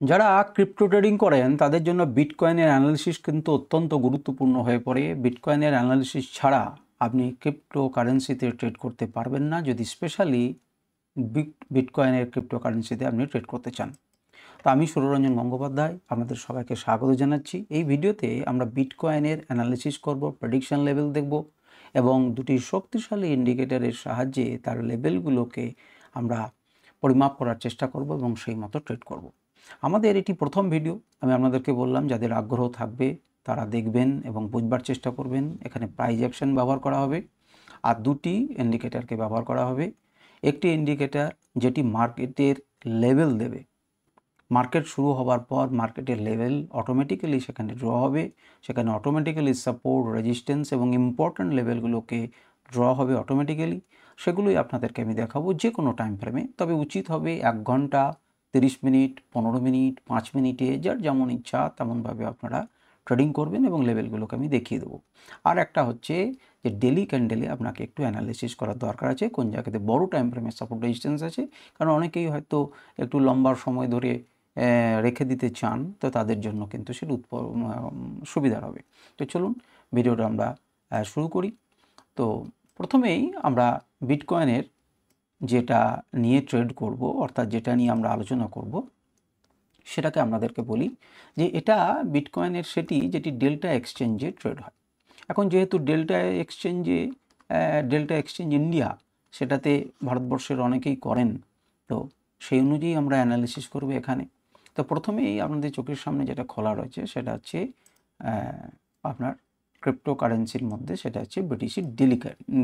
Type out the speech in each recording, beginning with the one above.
যারা crypto trading করেন তাদের জন্য বিটকয়েনের অ্যানালিসিস কিন্তু অত্যন্ত গুরুত্বপূর্ণ হয়ে পড়ে। বিটকয়েনের অ্যানালিসিস ছাড়া আপনি ক্রিপ্টো কারেন্সিতে ট্রেড করতে পারবেন না, যদি স্পেশালি বিটকয়েনের ক্রিপ্টো কারেন্সিতে আপনি ট্রেড করতে চান। তো আমি সুররঞ্জন গঙ্গোপাধ্যায় আপনাদের সবাইকে স্বাগত জানাচ্ছি। এই ভিডিওতে আমরা বিটকয়েনের অ্যানালিসিস করব, প্রেডিকশন লেভেল দেখব এবং দুটি শক্তিশালী ইন্ডিকেটরের সাহায্যে তার লেভেলগুলোকে আমরা পরিমাপ করার চেষ্টা করব এবং সেই মতো ট্রেড করব। আমাদের এটি প্রথম ভিডিও। আমি আপনাদেরকে বললাম যাদের আগ্রহ থাকবে তারা দেখবেন এবং বুঝবার চেষ্টা করবেন। এখানে প্রাইস অ্যাকশন ব্যবহার করা হবে আর দুটি ইন্ডিকেটরকে ব্যবহার করা হবে। একটি ইন্ডিকেটর যেটি মার্কেটের লেভেল দেবে, মার্কেট শুরু হবার পর মার্কেটের লেভেল অটোমেটিক্যালি সেখানে ড্র হবে, সেখানে অটোমেটিক্যালি সাপোর্ট, রেজিস্ট্যান্স এবং ইম্পর্ট্যান্ট লেভেলগুলোকে ড্র হবে অটোমেটিক্যালি। সেগুলোই আপনাদেরকে আমি দেখাবো যে কোনো টাইম ফ্রেমে, তবে উচিত হবে 1 ঘন্টা, 30 মিনিট, 15 মিনিট, 5 মিনিটে, যার যেমন ইচ্ছা তেমনভাবে আপনারা ট্রেডিং করবেন এবং লেভেলগুলোকে আমি দেখিয়ে দেবো। আর একটা হচ্ছে যে ডেলি ক্যান্ডেলে আপনাকে একটু অ্যানালিসিস করার দরকার আছে কোন জায়গাতে বড় টাইম ফ্রেমে সাপোর্ট রেজিস্ট্যান্স আছে, কারণ অনেকেই হয়তো একটু লম্বা সময় ধরে রেখে দিতে চান, তো তাদের জন্য কিন্তু সেটা সুবিধার হবে। তো চলুন ভিডিওটা আমরা শুরু করি। তো প্রথমেই আমরা বিটকয়েনের যেটা নিয়ে ট্রেড করব, অর্থাৎ যেটা নিয়ে আমরা আলোচনা করব, সেটাকে আপনাদেরকে বলি যে এটা বিটকয়েনের সেটি যেটি ডেল্টা এক্সচেঞ্জে ট্রেড হয়। এখন যেহেতু ডেল্টা এক্সচেঞ্জ ইন্ডিয়া, সেটাতে ভারতবর্ষের অনেকেই করেন, তো সেই অনুযায়ী আমরা অ্যানালিসিস করব এখানে। তো প্রথমেই আপনাদের চোখের সামনে যেটা খোলা রয়েছে সেটা হচ্ছে আপনার ক্রিপ্টো কারেন্সির মধ্যে, সেটা হচ্ছে বিটিসি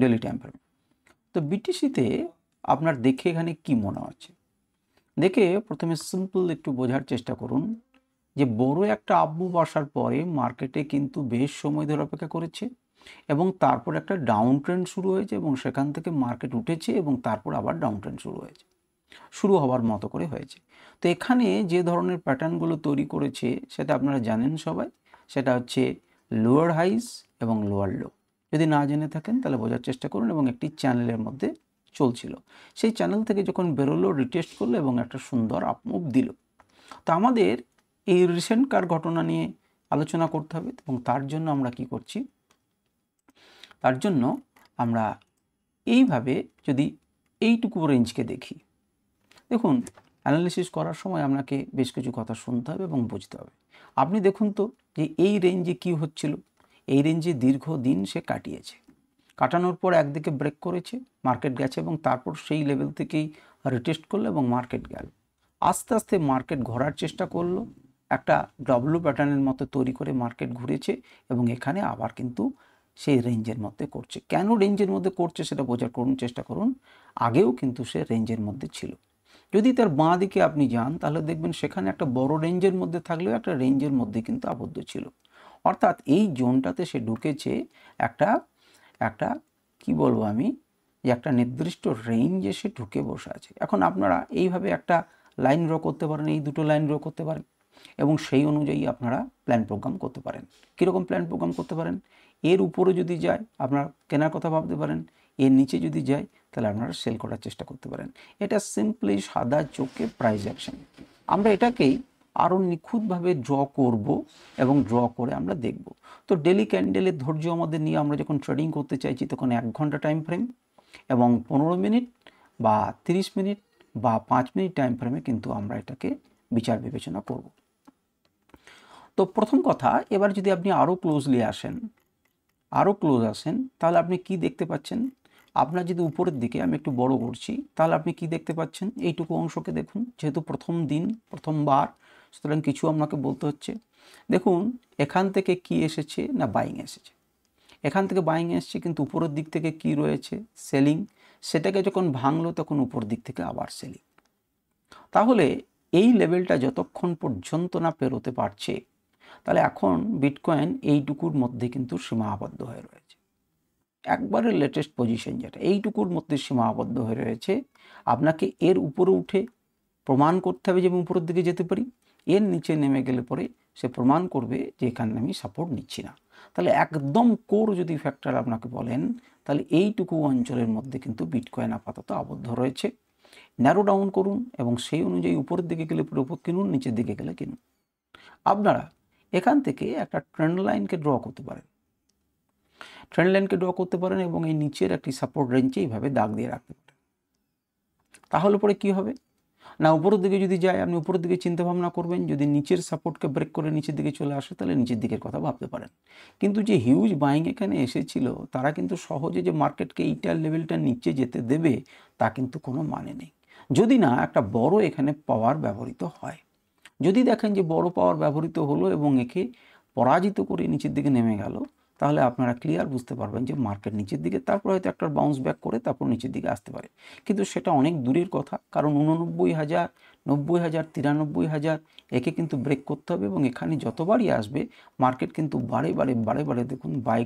ডেলি টাইম ফ্রেম। তো বিটিসিতে আপনার দেখে এখানে কি মনে হচ্ছে, দেখে প্রথমে সিম্পল একটু বোঝার চেষ্টা করুন যে বড় একটা আপ মুভ আসার পরে মার্কেটে কিন্তু বেশ সময় ধরে অপেক্ষা করেছে এবং তারপর একটা ডাউন ট্রেন্ড শুরু হয়েছে এবং সেখান থেকে মার্কেট উঠেছে এবং তারপর আবার ডাউন ট্রেন্ড শুরু হওয়ার মতো করে হয়েছে। তো এখানে যে ধরনের প্যাটার্নগুলো তৈরি করেছে সেটা আপনারা জানেন সবাই, সেটা হচ্ছে লোয়ার হাইস এবং লোয়ার লো। যদি না জেনে থাকেন তাহলে বোঝার চেষ্টা করুন। এবং একটি চ্যানেলের মধ্যে চলছিল, সেই চ্যানেল থেকে যখন বেরোলো রিটেস্ট করলো এবং একটা সুন্দর আপমুভ দিল। তো আমাদের এই রিসেন্টকার ঘটনা নিয়ে আলোচনা করতে হবে এবং তার জন্য আমরা কি করছি, তার জন্য আমরা এইভাবে যদি এইটুকু রেঞ্জকে দেখি, দেখুন অ্যানালিসিস করার সময় আপনাকে বেশ কিছু কথা শুনতে হবে এবং বুঝতে হবে। আপনি দেখুন তো যে এই রেঞ্জে কি হচ্ছিল, এই রেঞ্জে দীর্ঘদিন সে কাটানোর পর একদিকে ব্রেক করেছে, মার্কেট গেছে এবং তারপর সেই লেভেল থেকেই রিটেস্ট করলো এবং মার্কেট গেল। আস্তে আস্তে মার্কেট ঘোরার চেষ্টা করলো, একটা ডব্লু প্যাটার্নের মতো তৈরি করে মার্কেট ঘুরেছে এবং এখানে আবার কিন্তু সেই রেঞ্জের মধ্যে করছে। কেন রেঞ্জের মধ্যে করছে সেটা বোঝার চেষ্টা করুন। আগেও কিন্তু সে রেঞ্জের মধ্যে ছিল। যদি তার বাঁ দিকে আপনি যান তাহলে দেখবেন সেখানে একটা বড় রেঞ্জের মধ্যে থাকলেও একটা রেঞ্জের মধ্যে কিন্তু আবদ্ধ ছিল। অর্থাৎ এই জোনটাতে সে ঢুকেছে একটা একটা কি বলবো আমি, যে একটা নির্দিষ্ট রেঞ্জে সে ঢুকে বসে আছে। এখন আপনারা এইভাবে একটা লাইন ড্র করতে পারেন, এই দুটো লাইন ড্র করতে পারেন এবং সেই অনুযায়ী আপনারা প্ল্যান প্রোগ্রাম করতে পারেন। কীরকম প্ল্যান প্রোগ্রাম করতে পারেন, এর উপরে যদি যায় আপনারা কেনার কথা ভাবতে পারেন, এর নিচে যদি যায় তাহলে আপনারা সেল করার চেষ্টা করতে পারেন। এটা সিম্পলি সাদা চোখে প্রাইস অ্যাকশন। আমরা এটাকেই আরও নিখুঁতভাবে ড্র করব এবং ড্র করে আমরা দেখব। তো ডেলি ক্যান্ডেলের ধৈর্য আমাদের নিয়ে আমরা যখন ট্রেডিং করতে চাইছি তখন 1 ঘন্টা টাইম ফ্রেম এবং 15 মিনিট বা 30 মিনিট বা 5 মিনিট টাইম ফ্রেমে কিন্তু আমরা এটাকে বিচার বিবেচনা করব। তো প্রথম কথা, এবার যদি আপনি আরও ক্লোজ আসেন তাহলে আপনি কি দেখতে পাচ্ছেন, আপনার যদি উপরের দিকে আমি একটু বড় করছি তাহলে আপনি কি দেখতে পাচ্ছেন, এইটুকু অংশকে দেখুন। যেহেতু প্রথম দিন প্রথমবার, সুতরাং কিছু আপনাকে বলতে হচ্ছে। দেখুন এখান থেকে কি এসেছে না বাইং এসেছে, এখান থেকে বাইং এসেছে কিন্তু উপরের দিক থেকে কি রয়েছে, সেলিং। সেটাকে যখন ভাঙলো তখন উপর দিক থেকে আবার সেলিং। তাহলে এই লেভেলটা যতক্ষণ পর্যন্ত না পেরোতে পারছে তাহলে এখন বিটকয়েন এইটুকুর মধ্যে কিন্তু সীমাবদ্ধ হয়ে রয়েছে। একবারে লেটেস্ট পজিশন যেটা এইটুকুর মধ্যে সীমাবদ্ধ হয়ে রয়েছে। আপনাকে এর উপরে উঠে প্রমাণ করতে হবে যে আমি উপরের দিকে যেতে পারি। এর নিচে নেমে গেলে পরে সে প্রমাণ করবে যে এখানে আমি সাপোর্ট নিচ্ছি না। তাহলে একদম কোর যদি ফ্যাক্টর আপনাকে বলেন তাহলে এইটুকু অঞ্চলের মধ্যে কিন্তু বিটকয়েন আপাতত আবদ্ধ রয়েছে। ন্যারো ডাউন করুন এবং সেই অনুযায়ী উপরের দিকে গেলে পুরো কিনুন, নিচের দিকে গেলে কিনুন। আপনারা এখান থেকে একটা ট্রেন্ড লাইনকে ড্র করতে পারেন, ট্রেন্ড লাইনকে ড্র করতে পারেন এবং এই নিচের একটি সাপোর্ট রেঞ্জে এইভাবে দাগ দিয়ে রাখতে পারেন। তাহলে পরে কি হবে না, উপরের দিকে যদি যায় আপনি উপরের দিকে চিন্তা ভাবনা করবেন, যদি নিচের সাপোর্টকে ব্রেক করে নিচের দিকে চলে আসে তাহলে নিচের দিকের কথা ভাবতে পারেন। কিন্তু যে হিউজ বাইং এখানে এসেছিল তারা কিন্তু সহজে যে মার্কেটকে এইটার লেভেলটা নিচে যেতে দেবে তা কিন্তু কোনো মানে নেই, যদি না একটা বড় এখানে পাওয়ার ব্যবহৃত হয়। যদি দেখেন যে বড় পাওয়ার ব্যবহৃত হলো এবং একে পরাজিত করে নিচের দিকে নেমে গেল, তাহলে আপনারা ক্লিয়ার বুঝতে পারবেন যে মার্কেট নিচের দিকে, তারপর হয়তো একটা বাউন্স ব্যাক করে তারপর নিচের দিকে আসতে পারে। কিন্তু সেটা অনেক দূরের কথা, কারণ 89,000, 90,000, 93,000 একে কিন্তু ব্রেক করতে হবে এবং এখানে যতবারই আসবে মার্কেট কিন্তু বারে বারে দেখুন বাই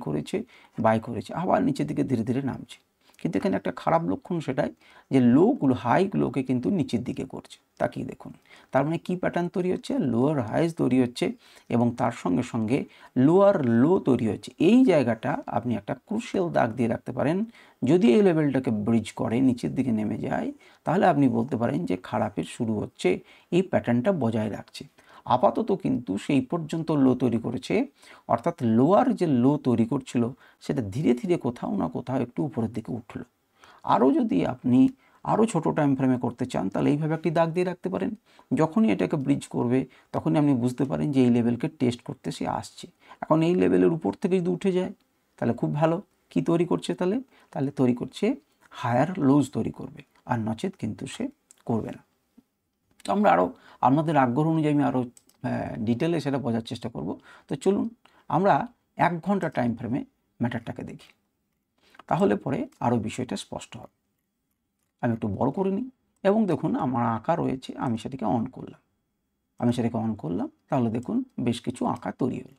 করেছে আবার নিচের দিকে ধীরে ধীরে নামছে। কিন্তু এখানে একটা খারাপ লক্ষণ সেটাই যে লোগুলো হাইগুলোকে কিন্তু নিচের দিকে করছে, তাকিয়ে দেখুন। তার মানে কী প্যাটার্ন তৈরি হচ্ছে, লোয়ার হাইজ তৈরি হচ্ছে এবং তার সঙ্গে সঙ্গে লোয়ার লো তৈরি হচ্ছে। এই জায়গাটা আপনি একটা ক্রুশিয়াল দাগ দিয়ে রাখতে পারেন। যদি এই লেভেলটাকে ব্রিজ করে নিচের দিকে নেমে যায় তাহলে আপনি বলতে পারেন যে খারাপের শুরু হচ্ছে, এই প্যাটার্নটা বজায় রাখছে। আপাতত কিন্তু সেই পর্যন্ত লো তৈরি করেছে, অর্থাৎ লোয়ার যে লো তৈরি করছিল সেটা ধীরে ধীরে কোথাও না কোথাও একটু উপরের দিকে উঠলো। আরও যদি আপনি আরও ছোটো টাইম ফ্রেমে করতে চান তাহলে এইভাবে একটি দাগ দিয়ে রাখতে পারেন। যখনই এটাকে ব্রিজ করবে তখনই আপনি বুঝতে পারেন যে এই লেভেলকে টেস্ট করতে সে আসছে। এখন এই লেভেলের উপর থেকে যদি উঠে যায় তাহলে খুব ভালো। কি তৈরি করছে তাহলে তৈরি করছে হায়ার লোজ তৈরি করবে, আর নচেত কিন্তু সে করবে না। তো আমরা আরও আপনাদের আগ্রহ অনুযায়ী আমি আরও ডিটেলে সেটা বোঝার চেষ্টা করব। তো চলুন আমরা 1 ঘন্টা টাইম ফ্রেমে ম্যাটারটাকে দেখি, তাহলে পরে আরও বিষয়টা স্পষ্ট হবে। আমি একটু বড় করে নিই এবং দেখুন আমার আঁকা রয়েছে, আমি সেটাকে অন করলাম, তাহলে দেখুন বেশ কিছু আঁকা তৈরি হলো।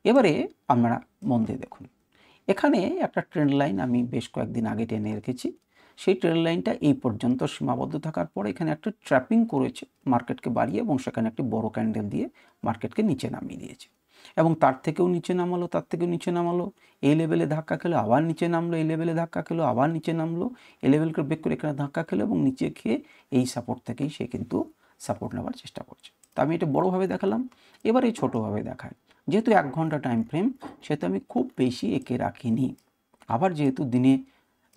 এবারে আপনারা মন দিয়ে দেখুন, এখানে একটা ট্রেন্ড লাইন আমি বেশ কয়েকদিন আগে টেনে রেখেছি। সেই ট্রেন্ড লাইনটা এই পর্যন্ত সীমাবদ্ধ থাকার পরে এখানে একটা ট্র্যাপিং করেছে মার্কেটকে বাড়িয়ে এবং সেখানে একটি বড় ক্যান্ডেল দিয়ে মার্কেটকে নিচে নামিয়ে দিয়েছে এবং তার থেকেও নিচে নামালো, এই লেভেলে ধাক্কা খেলো আবার নিচে নামলো, এই লেভেলে ধাক্কা খেলো আবার নিচে নামলো, এই লেভেলকে ব্রেক করে এখানে ধাক্কা খেলো এবং নিচে খেয়ে এই সাপোর্ট থেকেই সে কিন্তু সাপোর্ট নেওয়ার চেষ্টা করছে। তা আমি এটা বড়োভাবে দেখালাম, এবার এই ছোটোভাবে দেখায়। যেহেতু 1 ঘন্টা টাইম ফ্রেম সেহেতু আমি খুব বেশি এঁকে রাখিনি, আবার যেহেতু দিনে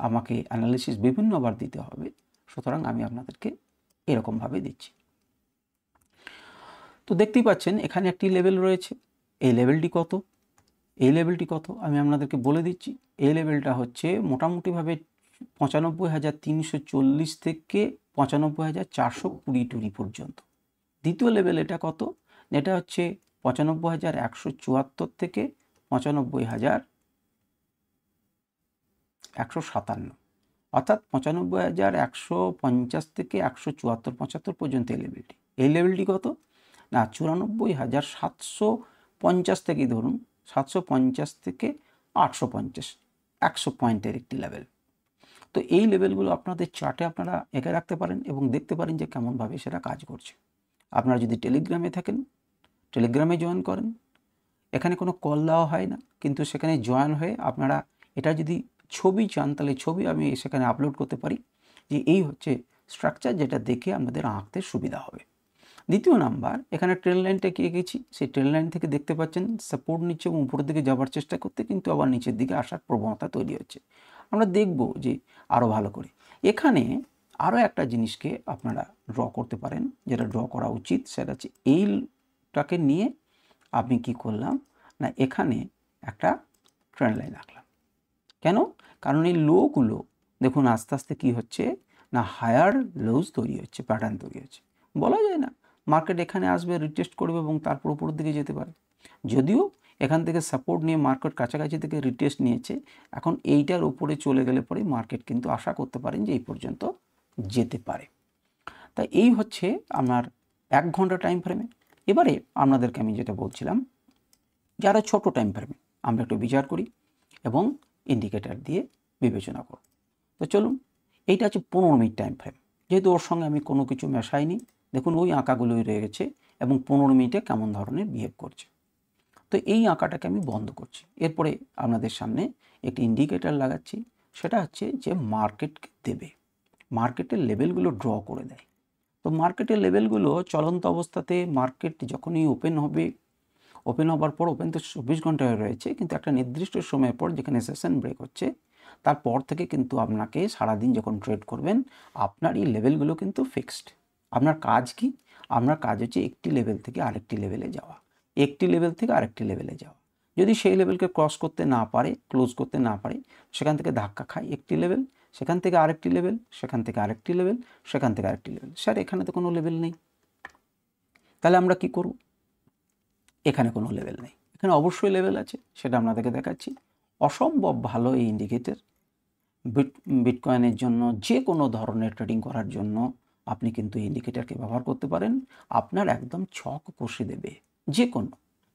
আমাকে অ্যানালিসিস বিভিন্নবার দিতে হবে সুতরাং আমি আপনাদেরকে এরকমভাবে দিচ্ছি। তো দেখতেই পাচ্ছেন এখানে একটি লেভেল রয়েছে, এই লেভেলটি কত আমি আপনাদেরকে বলে দিচ্ছি। এই লেভেলটা হচ্ছে মোটামুটিভাবে 95,340 থেকে 95,420 পর্যন্ত। দ্বিতীয় লেভেল এটা কত, এটা হচ্ছে 95,174 থেকে 95,157, অর্থাৎ 95,150 থেকে 174-75 পর্যন্ত এই লেভেলটি কত না 94,750 থেকেই ধরুন 750 থেকে 850, 100 পয়েন্টের একটি লেভেল। তো এই লেভেলগুলো আপনাদের চার্টে আপনারা এঁকে রাখতে পারেন এবং দেখতে পারেন যে কেমনভাবে সেটা কাজ করছে। আপনারা যদি টেলিগ্রামে থাকেন টেলিগ্রামে জয়েন করেন, এখানে কোনো কল দেওয়া হয় না, কিন্তু সেখানে জয়েন হয়ে আপনারা এটা যদি ছবি চান তাহলে ছবি আমি সেখানে আপলোড করতে পারি যে এই হচ্ছে স্ট্রাকচার, যেটা দেখে আমাদের আঁকতে সুবিধা হবে। দ্বিতীয় নাম্বার, এখানে ট্রেন লাইনটা এঁকেছি, সেই ট্রেন লাইন থেকে দেখতে পাচ্ছেন সাপোর্ট নিচ্ছে এবং উপরের দিকে যাওয়ার চেষ্টা করতে কিন্তু আবার নিচের দিকে আসার প্রবণতা তৈরি হচ্ছে। আমরা দেখব যে আরও ভালো করে এখানে আরও একটা জিনিসকে আপনারা ড্র করতে পারেন, যেটা ড্র করা উচিত সেটা হচ্ছে এইটাকে নিয়ে আমি কি করলাম না এখানে একটা ট্রেন্ড লাইন রাখলাম। কেন? কারণ এই লোগুলো দেখুন আস্তে আস্তে কী হচ্ছে না হায়ার লোজ তৈরি হচ্ছে, প্যাটার্ন তৈরি হচ্ছে। বলা যায় না মার্কেট এখানে আসবে, রিটেস্ট করবে এবং তারপর উপরের দিকে যেতে পারে। যদিও এখান থেকে সাপোর্ট নিয়ে মার্কেট কাছাকাছি থেকে রিটেস্ট নিয়েছে, এখন এইটার উপরে চলে গেলে পরে মার্কেট কিন্তু আশা করতে পারেন যে এই পর্যন্ত যেতে পারে। তাই এই হচ্ছে আপনার 1 ঘন্টা টাইম ফ্রেমে। এবারে আপনাদেরকে আমি যেটা বলছিলাম, যারা ছোট টাইম ফ্রেমে আমরা একটু বিচার করি এবং ইন্ডিকেটার দিয়ে বিবেচনা করব। তো চলুন, এইটা হচ্ছে 15 মিনিট টাইম ফ্রেম, যেহেতু ওর সঙ্গে আমি কোনো কিছু মেশাইনি, দেখুন ওই আঁকাগুলোই রয়ে গেছে এবং 15 মিনিটে কেমন ধরনের বিহেভ করছে। তো এই আঁকাটাকে আমি বন্ধ করছি, এরপরে আপনাদের সামনে একটি ইন্ডিকেটার লাগাচ্ছি, সেটা হচ্ছে যে মার্কেটকে দেবে মার্কেটের লেভেলগুলো ড্র করে দেয়। তো মার্কেটের লেভেলগুলো চলন্ত অবস্থাতে মার্কেট যখনই ওপেন হবে, ওপেন হবার পর, ওপেন তো 24 ঘন্টা হয়ে রয়েছে, কিন্তু একটা নির্দিষ্ট সময়ের পর যেখানে সেশন ব্রেক হচ্ছে তারপর থেকে কিন্তু আপনাকে সারাদিন যখন ট্রেড করবেন আপনার এই লেভেলগুলো কিন্তু ফিক্সড। আপনার কাজ কি? আপনার কাজ হচ্ছে একটি লেভেল থেকে আরেকটি লেভেলে যাওয়া, একটি লেভেল থেকে আরেকটি লেভেলে যাওয়া। যদি সেই লেভেলকে ক্রস করতে না পারে, ক্লোজ করতে না পারে, সেখান থেকে ধাক্কা খায় একটি লেভেল, সেখান থেকে আরেকটি লেভেল, সেখান থেকে আরেকটি লেভেল, সেখান থেকে আরেকটি লেভেল। স্যার এখানে তো কোনো লেভেল নেই, তাহলে আমরা কি করব? এখানে কোনো লেভেল নেই, এখানে অবশ্যই লেভেল আছে, সেটা আপনাদেরকে দেখাচ্ছি। অসম্ভব ভালো এই ইন্ডিকেটর। বিটকয়েনের জন্য, যে কোনো ধরনের ট্রেডিং করার জন্য আপনি কিন্তু এই ইন্ডিকেটরকে ব্যবহার করতে পারেন। আপনার একদম ছক কষে দেবে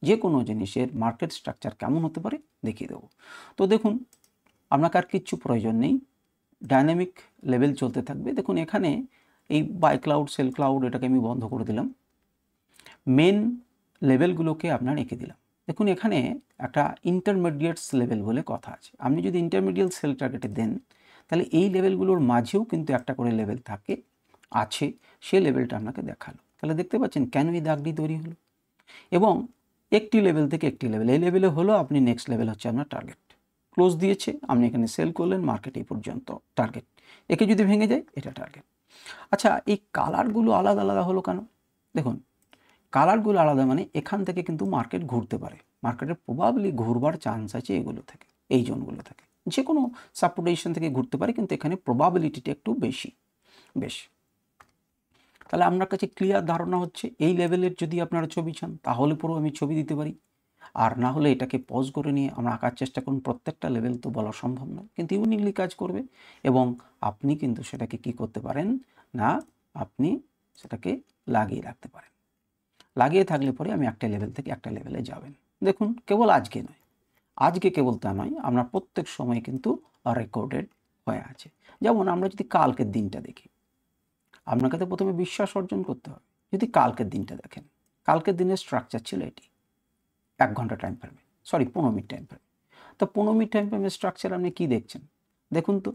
যে কোনো জিনিসের মার্কেট স্ট্রাকচার কেমন হতে পারে দেখিয়ে দেবো। তো দেখুন, আপনাকে আর কিচ্ছু প্রয়োজন নেই, ডাইনামিক লেভেল চলতে থাকবে। দেখুন এখানে এই বাই ক্লাউড, সেল ক্লাউড, এটাকে আমি বন্ধ করে দিলাম, মেন লেভেলগুলোকে আপনার এঁকে দিলাম। দেখুন এখানে একটা ইন্টারমিডিয়েটস লেভেল বলে কথা আছে। আপনি যদি ইন্টারমিডিয়েট সেল টার্গেটে দেন তাহলে এই লেভেলগুলোর মাঝেও কিন্তু একটা করে লেভেল আছে, সেই লেভেলটা আপনাকে দেখালো। তাহলে দেখতে পাচ্ছেন কেন এই দাগটি তৈরি হলো। এবং একটি লেভেল থেকে একটি লেভেল, এই লেভেলে হলো আপনি নেক্সট লেভেল হচ্ছে আপনার টার্গেট। ক্লোজ দিয়েছে, আপনি এখানে সেল করলেন, মার্কেট এই পর্যন্ত টার্গেট। একে যদি ভেঙে যায় এটা টার্গেট। আচ্ছা, এই কালারগুলো আলাদা আলাদা হলো কেন? দেখুন কালারগুলো আলাদা মানে এখান থেকে কিন্তু মার্কেট ঘুরতে পারে, মার্কেটের প্রবাবলি ঘুরবার চান্স আছে এগুলো থেকে, এই জোনগুলো থেকে। যে কোনো সাপোর্টেশন থেকে ঘুরতে পারে, কিন্তু এখানে প্রবাবিলিটিটা একটু বেশি। বেশ, তাহলে আপনার কাছে ক্লিয়ার ধারণা হচ্ছে এই লেভেলের যদি আপনারা ছবি চান তাহলে পুরো আমি ছবি দিতে পারি, আর না হলে এটাকে পজ করে নিয়ে আমরা আঁকার চেষ্টা করুন। প্রত্যেকটা লেভেল তো বলা সম্ভব নয়, কিন্তু ইউনিকলি কাজ করবে। এবং আপনি কিন্তু সেটাকে কি করতে পারেন না, আপনি সেটাকে লাগিয়ে রাখতে পারেন। লাগিয়ে থাকলে পরে আমি একটা লেভেল থেকে একটা লেভেলে যাবেন। দেখুন কেবল আজকে নয়, আজকে কেবল তা নয়, আমরা প্রত্যেক সময় কিন্তু রেকর্ডেড হয়ে আছে। যেমন আমরা যদি কালকের দিনটা দেখি, আপনাকে তো প্রথমে বিশ্বাস অর্জন করতে হবে। যদি কালকের দিনটা দেখেন, কালকের দিনের স্ট্রাকচার ছিল এটি, 1 ঘন্টা টাইম ফ্রেমে, 15 মিনিট টাইম ফ্রেমে। তো 15 মিনিট টাইম ফ্রেমের স্ট্রাকচার আপনি কী দেখছেন? দেখুন তো,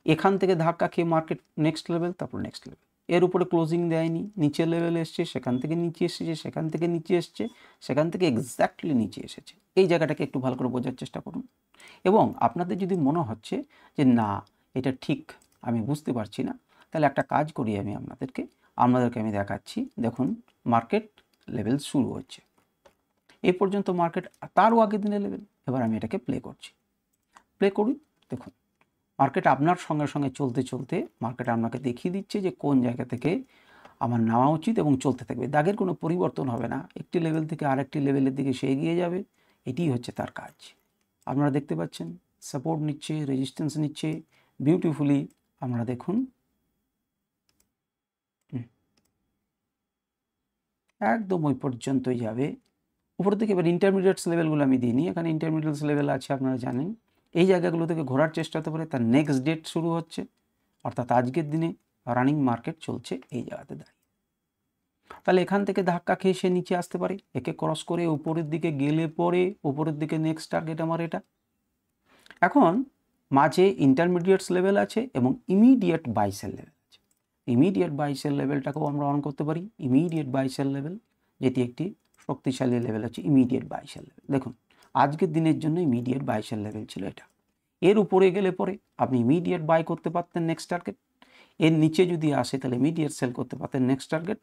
এখান থেকে ধাক্কা খেয়ে মার্কেট নেক্সট লেভেল, তারপর নেক্সট লেভেল, এর উপরে ক্লোজিং দেয়নি, নিচের লেভেলে এসছে, সেখান থেকে নিচে এসেছে, সেখান থেকে নিচে এসছে, সেখান থেকে এক্স্যাক্টলি নিচে এসেছে। এই জায়গাটাকে একটু ভালো করে বোঝার চেষ্টা করুন। এবং আপনাদের যদি মনে হচ্ছে যে না এটা ঠিক আমি বুঝতে পারছি না, তাহলে একটা কাজ করি, আপনাদেরকে আমি দেখাচ্ছি। দেখুন মার্কেট লেভেল শুরু হচ্ছে, এই পর্যন্ত মার্কেট, তারও আগের দিনের লেভেল। এবার আমি এটাকে প্লে করি। দেখুন মার্কেট আপনার সঙ্গে সঙ্গে চলতে চলতে মার্কেট আপনাকে দেখিয়ে দিচ্ছে যে কোন জায়গা থেকে আমার নেওয়া উচিত, এবং চলতে থাকবে। দাগের কোনো পরিবর্তন হবে না, একটি লেভেল থেকে আরেকটি লেভেলের দিকে সে এগিয়ে যাবে। এটি হচ্ছে তার কাজ। আপনারা দেখতে পাচ্ছেন সাপোর্ট নিচ্ছে, রেজিস্ট্যান্স নিচ্ছে বিউটিফুলি। আপনারা দেখুন একদম ওই পর্যন্তই যাবে, উপর থেকে। এবার ইন্টারমিডিয়েটস লেভেলগুলো আমি দিইনি, এখানে ইন্টারমিডিয়েটস লেভেল আছে আপনারা জানেন। এই জায়গাগুলো থেকে ঘোরার চেষ্টা হতে পারে, তার নেক্সট ডেট শুরু হচ্ছে, অর্থাৎ আজকের দিনে রানিং মার্কেট চলছে এই জায়গাতে দাঁড়িয়ে। তাহলে এখান থেকে ধাক্কা খেয়ে সে নিচে আসতে পারে, একে ক্রস করে উপরের দিকে গেলে পরে উপরের দিকে নেক্সট টার্গেট আমার এটা। এখন মাঝে ইন্টারমিডিয়েটস লেভেল আছে এবং ইমিডিয়েট বাইসেল লেভেল আছে। ইমিডিয়েট বাইসেল লেভেলটাকেও আমরা অন করতে পারি। ইমিডিয়েট বাইসেল লেভেল, যেটি একটি শক্তিশালী লেভেল হচ্ছে ইমিডিয়েট বাইসেল লেভেল। দেখুন আজকের দিনের জন্য ইমিডিয়েট বাইসেল লেভেল ছিল এটা। এর উপরে গেলে পরে আপনি ইমিডিয়েট বাই করতে পারতেন নেক্সট টার্গেট, এর নিচে যদি আসে তাহলে ইমিডিয়েট সেল করতে পারতেন নেক্সট টার্গেট।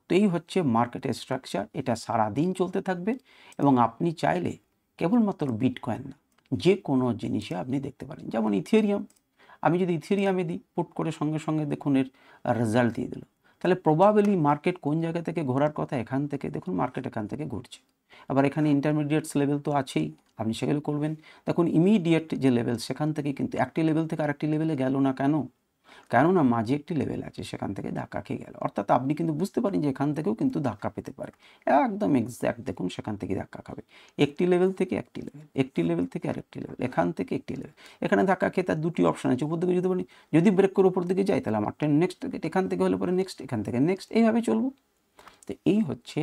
তো এই হচ্ছে মার্কেটের স্ট্রাকচার, এটা সারা দিন চলতে থাকবে। এবং আপনি চাইলে কেবলমাত্র বিটকয়েন না, যে কোনো জিনিসে আপনি দেখতে পারেন। যেমন ইথেরিয়াম, আমি যদি ইথেরিয়ামে দিই, পুট করে সঙ্গে সঙ্গে দেখুন এর রেজাল্ট দিয়ে দিল। তাহলে প্রবাবলি মার্কেট কোন জায়গা থেকে ঘোরার কথা, এখান থেকে দেখুন মার্কেট এখান থেকে ঘুরছে। আবার এখানে ইন্টারমিডিয়েটস লেভেল তো আছেই, আপনি সেগুলো করবেন। দেখুন ইমিডিয়েট যে লেভেল, সেখান থেকে কিন্তু একটি লেভেল থেকে আরেকটি লেভেলে গেল না কেন? কেননা মাঝে একটি লেভেল আছে, সেখান থেকে ধাক্কা খেয়ে গেল। অর্থাৎ আপনি কিন্তু বুঝতে পারেন যে এখান থেকেও কিন্তু ধাক্কা পেতে পারে। একদম এক্স্যাক্ট দেখুন সেখান থেকে ধাক্কা খাবে, একটি লেভেল থেকে একটি লেভেল, একটি লেভেল থেকে আরেকটি লেভেল, এখান থেকে একটি লেভেল। এখানে ধাক্কা খেয়ে তার দুটি অপশন আছে, উপর দিকে যেতে পারি, যদি ব্রেক করে উপর দিকে যাই তাহলে আমার নেক্সট টার্গেট, এখান থেকে হলে পরে নেক্সট, এখান থেকে নেক্সট, এইভাবে চলবো। তো এই হচ্ছে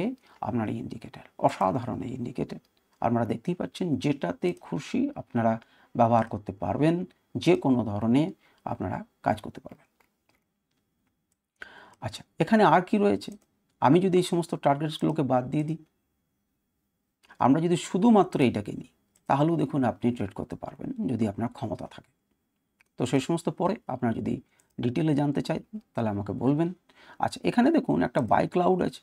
আপনার এই ইন্ডিকেটার, অসাধারণ এই ইন্ডিকেটার। আপনারা দেখতেই পাচ্ছেন যেটাতে খুশি আপনারা ব্যবহার করতে পারবেন, যে কোনো ধরনের আপনারা কাজ করতে পারবেন। আচ্ছা, এখানে আর কি রয়েছে? আমি যদি এই সমস্ত টার্গেটসগুলোকে বাদ দিয়ে দিই, আমরা যদি শুধুমাত্র এইটাকে নিই, তাহলেও দেখুন আপনি ট্রেড করতে পারবেন যদি আপনার ক্ষমতা থাকে। তো সেই সমস্ত পরে আপনারা যদি ডিটেলে জানতে চাই তাহলে আমাকে বলবেন। আচ্ছা, এখানে দেখুন একটা বাই ক্লাউড আছে,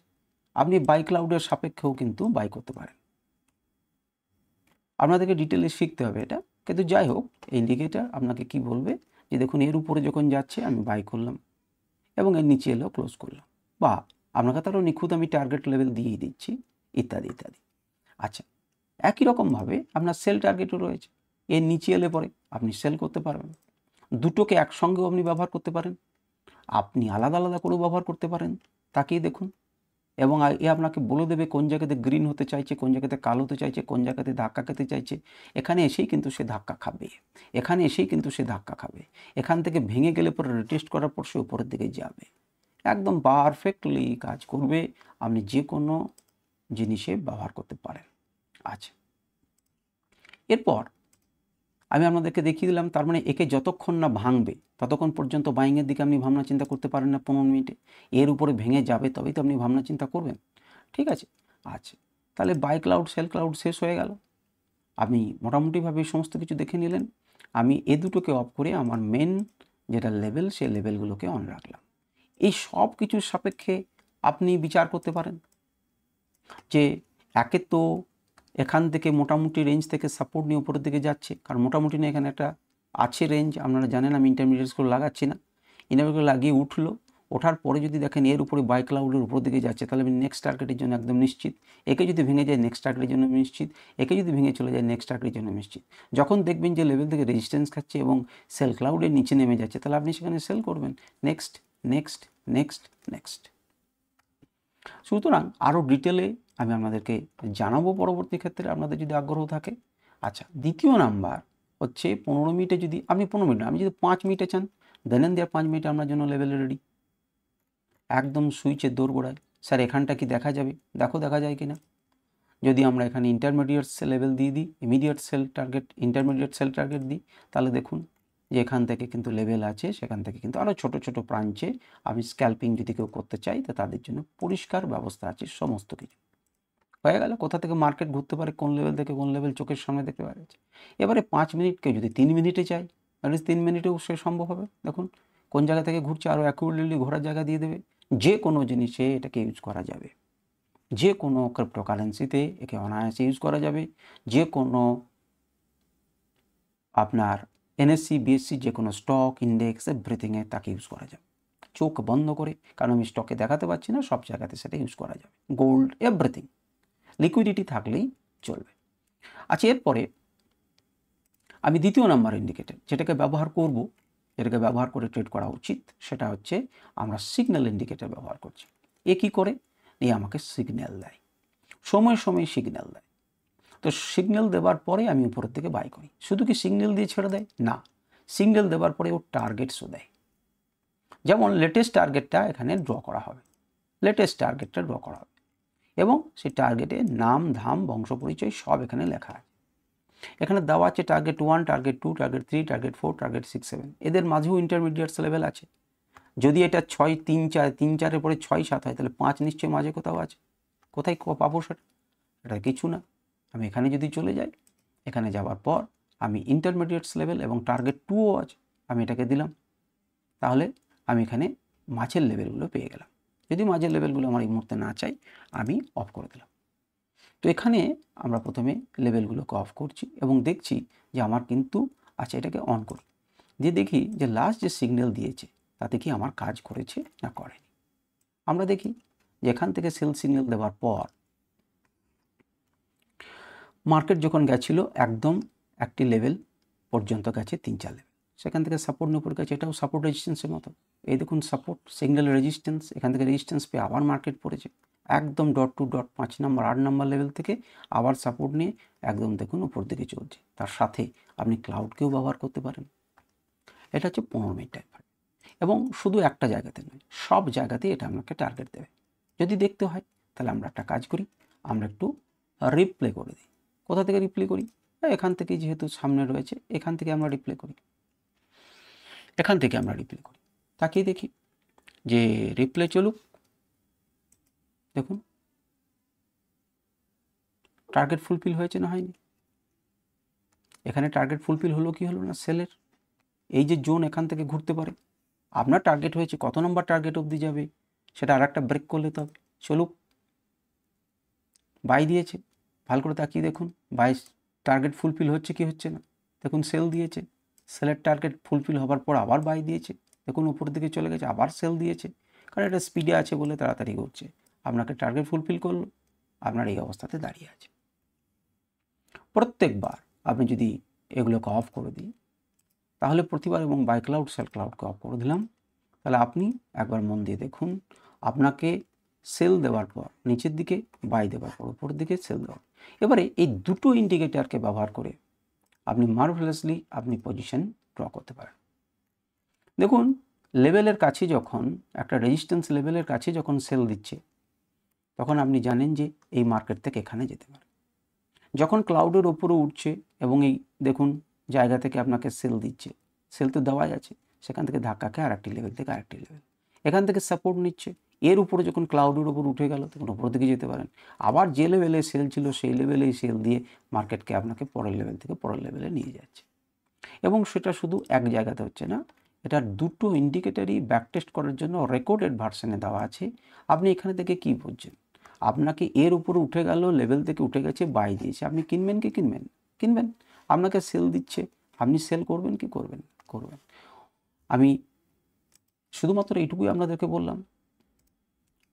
আপনি বাই ক্লাউডের সাপেক্ষেও কিন্তু বাই করতে পারেন। আপনাদেরকে ডিটেলে শিখতে হবে এটা, কিন্তু যাই হোক ইন্ডিকেটার আপনাকে কি বলবে যে দেখুন এর উপরে যখন যাচ্ছে আমি বাই করলাম এবং এর নিচে এলেও ক্লোজ করলাম, বা আপনাকে তারও নিখুঁত আমি টার্গেট লেভেল দিয়েই দিচ্ছি, ইত্যাদি ইত্যাদি। আচ্ছা, একই রকমভাবে আপনার সেল টার্গেটও রয়েছে, এর নিচে এলে পরে আপনি সেল করতে পারবেন। দুটোকে একসঙ্গেও আপনি ব্যবহার করতে পারেন, আপনি আলাদা আলাদা করেও ব্যবহার করতে পারেন। তাকেই দেখুন, এবং এ আপনাকে বলে দেবে কোন জায়গাতে গ্রিন হতে চাইছে, কোন জায়গাতে কালো হতে চাইছে, কোন জায়গাতে ধাক্কা খেতে চাইছে। এখানে এসেই কিন্তু সে ধাক্কা খাবে, এখানে এসেই কিন্তু সে ধাক্কা খাবে। এখান থেকে ভেঙে গেলে পরে রিটেস্ট করার পর সে উপরের দিকে যাবে, একদম পারফেক্টলি কাজ করবে। আপনি যে কোনো জিনিসে ব্যবহার করতে পারেন। আচ্ছা, এরপর আমি আপনাদেরকে দেখিয়ে দিলাম, তার মানে একে যতক্ষণ না ভাঙবে ততক্ষণ পর্যন্ত বাইংয়ের দিকে আপনি ভাবনা চিন্তা করতে পারেন না 15 মিনিটে। এর উপরে ভেঙে যাবে তবেই তো আপনি ভাবনা চিন্তা করবেন, ঠিক আছে? আচ্ছা, তাহলে বাই ক্লাউড সেল ক্লাউড শেষ হয়ে গেল। আপনি মোটামুটিভাবে সমস্ত কিছু দেখে নিলেন। আমি এ দুটোকে অফ করে আমার মেন যেটা লেভেল, সেই লেভেলগুলোকে অন রাখলাম। এই সব কিছুর সাপেক্ষে আপনি বিচার করতে পারেন যে একে তো এখান থেকে মোটামুটি রেঞ্জ থেকে সাপোর্ট নিয়ে উপরের দিকে যাচ্ছে, কারণ মোটামুটি না এখানে একটা আছে রেঞ্জ, আপনারা জানেন আমি ইন্টারমিডিয়েটসগুলো লাগাচ্ছি না, ইন্টারমিডিয়েটগুলো লাগিয়ে উঠলো, ওঠার পরে যদি দেখেন এর উপরে বাই ক্লাউডের উপর দিকে যাচ্ছে, তাহলে আমি নেক্সট টার্গেটের জন্য একদম নিশ্চিত। একে যদি ভেঙে যায় নেক্সট টার্গেটের জন্য নিশ্চিত, একে যদি ভেঙে চলে যায় নেক্সট টার্গেটের জন্য নিশ্চিত। যখন দেখবেন যে লেভেল থেকে রেজিস্ট্যান্স খাচ্ছে এবং সেল ক্লাউডের নিচে নেমে যাচ্ছে, তাহলে আপনি সেখানে সেল করবেন। Next next next next. সুতরাং আরও ডিটেলে আমি আপনাদেরকে জানাবো পরবর্তী ক্ষেত্রে, আপনাদের যদি আগ্রহ থাকে। আচ্ছা, দ্বিতীয় নাম্বার হচ্ছে 15 মিনিটে যদি আপনি 15 মিনিট, আমি যদি 5 মিনিটে চান দেন দেওয়ার 5 মিনিটে আপনার জন্য লেভেলে রেডি, একদম সুইচের দোরগোড়ায়। স্যার এখানটা কি দেখা যাবে? দেখো দেখা যায় কি না। যদি আমরা এখানে ইন্টারমিডিয়েট লেভেল দিয়ে দিই, immediate sell target, intermediate sell target দিই, তাহলে দেখুন যে এখান থেকে কিন্তু লেভেল আছে, সেখান থেকে কিন্তু আরও ছোট ছোট ব্রাঞ্চে আমি স্ক্যাল্পিং যদি কেউ করতে চাই তো তাদের জন্য পরিষ্কার ব্যবস্থা আছে সমস্ত কিছু। হয়ে গেল, কোথা থেকে মার্কেট ঘুরতে পারে, কোন লেভেল থেকে কোন লেভেল চোখের সামনে দেখতে পাওয়া যাচ্ছে। এবারে 5 মিনিটকে যদি 3 মিনিটে চাই, তাহলে 3 মিনিটেও সে সম্ভব হবে। দেখুন কোন জায়গা থেকে ঘুরছে, আরও অ্যাকুরেটলি ঘোরার জায়গা দিয়ে দেবে। যে কোনো জিনিসে এটাকে ইউজ করা যাবে, যে কোনো ক্রিপ্টোকারেন্সিতে একে অনায়াসে ইউজ করা যাবে, যে কোনো আপনার এনএসসি বিএসসি যে কোনো স্টক ইন্ডেক্স এভরিথিংয়ে তাকে ইউজ করা যাবে চোখ বন্ধ করে, কারণ আমি স্টকে দেখাতে পারছি না, সব জায়গাতে সেটা ইউজ করা যাবে। গোল্ড এভরিথিং, লিকুইডিটি থাকলেই চলবে। আচ্ছা, এরপরে আমি দ্বিতীয় নাম্বার ইন্ডিকেটর যেটাকে ব্যবহার করব, যেটাকে ব্যবহার করে ট্রেড করা উচিত, সেটা হচ্ছে আমরা সিগন্যাল ইন্ডিকেটর ব্যবহার করছি। এ কী করে? এই আমাকে সিগন্যাল দেয়, সময় সময় সিগন্যাল দেয়। তো সিগন্যাল দেওয়ার পরে আমি উপরের থেকে বাই করি। শুধু কি সিগন্যাল দিয়ে ছেড়ে দেয়? না, সিগন্যাল দেওয়ার পরে ও টার্গেটসও দেয়। যেমন লেটেস্ট টার্গেটটা এখানে ড্র করা হবে, লেটেস্ট টার্গেটটা ড্র করা হবে এবং সেই টার্গেটে নাম ধাম বংশ পরিচয় সব এখানে লেখা আছে। এখানে দেওয়া আছে target 1, target 2, target 3, target 4, target 6, 7। এদের মাঝেও ইন্টারমিডিয়েটস লেভেল আছে। যদি এটা 6, 3, 4, 3, 4-এর পরে 6, 7 হয়, তাহলে 5 নিশ্চয়ই মাঝে কোথাও আছে। কোথায় পাবো সেটা? এটা কিছু না। আমি এখানে যদি চলে যাই, এখানে যাওয়ার পর আমি ইন্টারমিডিয়েটস লেভেল এবং টার্গেট 2ও আছে, আমি এটাকে দিলাম, তাহলে আমি এখানে মাঝের লেভেলগুলো পেয়ে গেলাম। যদি মাঝের লেভেলগুলো আমার এই মুহূর্তে না চাই, আমি অফ করে দিলাম। তো এখানে আমরা প্রথমে লেভেলগুলোকে অফ করছি এবং দেখছি যে আমার কিন্তু আচ্ছা, এটাকে অন করি, দিয়ে দেখি যে লাস্ট যে সিগন্যাল দিয়েছে তাতে কি আমার কাজ করেছে না করেনি। আমরা দেখি যে এখান থেকে সেল সিগন্যাল দেওয়ার পর মার্কেট যখন গেছিল একদম একটি লেভেল পর্যন্ত গেছে, 3-4 লেভেল, সেখান থেকে সাপোর্ট নিয়ে উপরে গেছে, এটাও সাপোর্ট রেজিস্ট্যান্সের মতো। এই দেখুন সাপোর্ট সিগন্যাল রেজিস্ট্যান্স, এখান থেকে রেজিস্ট্যান্স পেয়ে আবার মার্কেট পড়েছে একদম ডট টু ডট 5 নম্বর 8 নম্বর লেভেল থেকে আবার সাপোর্ট নিয়ে একদম দেখুন উপর দিকে চলছে। তার সাথে আপনি ক্লাউডকেও ব্যবহার করতে পারেন। এটা হচ্ছে 15 মিনিট টাইম ফ্রেম এবং শুধু একটা জায়গাতে নয়, সব জায়গাতেই এটা আপনাকে টার্গেট দেবে। যদি দেখতে হয় তাহলে আমরা একটা কাজ করি, আমরা একটু রিপ্লে করে দিই। কোথা থেকে রিপ্লে করি? এখান থেকে, যেহেতু সামনে রয়েছে এখান থেকে আমরা রিপ্লে করি। এখান থেকে আমরা রিপ্লে করি, তাকিয়ে দেখি যে রিপ্লে চলুক। দেখুন টার্গেট ফুলফিল হয়েছে না হয়নি? এখানে টার্গেট ফুলফিল হলো কি হলো না? সেলের এই যে জোন এখান থেকে ঘুরতে পারে, আপনার টার্গেট হয়েছে কত নম্বর টার্গেট অবধি যাবে সেটা আর একটা ব্রেক করলে তবে চলুক। বাই দিয়েছে, ভালো করে তাকিয়ে দেখুন বাই টার্গেট ফুলফিল হচ্ছে কি হচ্ছে না। দেখুন সেল দিয়েছে, সেলের টার্গেট ফুলফিল হবার পর আবার বাই দিয়েছে, দেখুন উপরের দিকে চলে গেছে, আবার সেল দিয়েছে, কারণ এটা স্পিডে আছে বলে তাড়াতাড়ি করছে। আপনাকে টার্গেট ফুলফিল করলো, আপনার এই অবস্থাতে দাঁড়িয়ে আছে। প্রত্যেকবার আপনি যদি এগুলোকে অফ করে দিই তাহলে প্রতিবার, এবং বাই ক্লাউড সেল ক্লাউডকে অফ করে দিলাম, তাহলে আপনি একবার মন দিয়ে দেখুন আপনাকে সেল দেওয়ার পর নিচের দিকে, বাই দেওয়ার পর উপরের দিকে সেল দেওয়া। এবারে এই দুটো ইন্ডিকেটারকে ব্যবহার করে আপনি মার্ভেলাসলি আপনি পজিশন ড্র করতে পারেন। দেখুন লেভেলের কাছে যখন একটা রেজিস্ট্যান্স লেভেলের কাছে যখন সেল দিচ্ছে তখন আপনি জানেন যে এই মার্কেট থেকে এখানে যেতে পারে। যখন ক্লাউডের ওপরে উঠছে এবং এই দেখুন জায়গা থেকে আপনাকে সেল দিচ্ছে, সেল তো দেওয়াই আছে, সেখান থেকে ধাক্কাকে আরেকটি লেভেল থেকে আরেকটি লেভেল, এখান থেকে সাপোর্ট নিচ্ছে, এর উপরে যখন ক্লাউডের উপর উঠে গেল তখন উপর দিকে যেতে পারেন। আবার যে লেভেলে সেল ছিল সেই লেভেলেই সেল দিয়ে মার্কেটকে আপনাকে পরের লেভেল থেকে পরের লেভেলে নিয়ে যাচ্ছে। এবং সেটা শুধু এক জায়গাতে হচ্ছে না, এটা দুটো ইন্ডিকেটারই ব্যাকটেস্ট করার জন্য রেকর্ডেড ভার্সনে দেওয়া আছে। আপনি এখানে থেকে কি বুঝছেন? আপনাকে এর উপরে উঠে গেল, লেভেল থেকে উঠে গেছে, বাই দিয়েছে, আপনি কিনবেন কি কিনবেন? কিনবেন। আপনাকে সেল দিচ্ছে, আপনি সেল করবেন কি করবেন? করবেন। আমি শুধুমাত্র এইটুকুই আপনাদেরকে বললাম,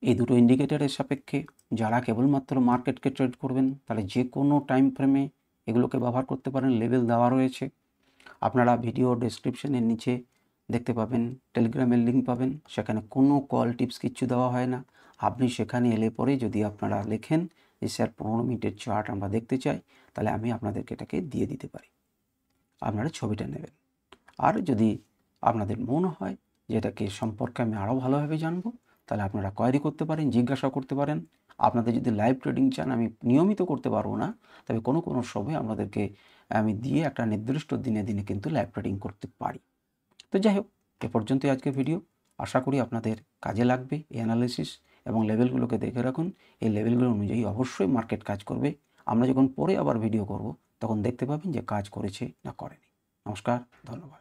এই দুটো ইন্ডিকেটারের সাপেক্ষে যারা কেবলমাত্র মার্কেটকে ট্রেড করবেন তাহলে যে কোনো টাইম ফ্রেমে এগুলোকে ব্যবহার করতে পারেন। লেভেল দেওয়া রয়েছে, আপনারা ভিডিও ডেসক্রিপশনের নিচে দেখতে পাবেন, টেলিগ্রামের লিঙ্ক পাবেন, সেখানে কোনো কল টিপস কিচ্ছু দেওয়া হয় না। আপনি সেখানে এলে পরে যদি আপনারা লেখেন যে স্যার 15 মিনিটের চার্ট আমরা দেখতে চাই, তাহলে আমি আপনাদেরকে এটাকে দিয়ে দিতে পারি, আপনারা ছবিটা নেবেন। আর যদি আপনাদের মনে হয় যে এটাকে সম্পর্কে আমি আরও ভালোভাবে জানবো, তাহলে আপনারা কোয়েরি করতে পারেন, জিজ্ঞাসা করতে পারেন। আপনাদের যদি লাইভ ট্রেডিং চান, আমি নিয়মিত করতে পারবো না, তবে কোনো কোনো সময় আপনাদেরকে আমি দিয়ে একটা নির্দিষ্ট দিনে দিনে কিন্তু লাইভ ট্রেডিং করতে পারি। তো যাই হোক, এ পর্যন্তই আজকের ভিডিও। আশা করি আপনাদের কাজে লাগবে এই অ্যানালিসিস, এবং লেভেলগুলোকে দেখে রাখুন। এই লেভেলগুলো অনুযায়ী অবশ্যই মার্কেট কাজ করবে। আমরা যখন পরে আবার ভিডিও করব তখন দেখতে পাবেন যে কাজ করেছে না করেনি। নমস্কার, ধন্যবাদ।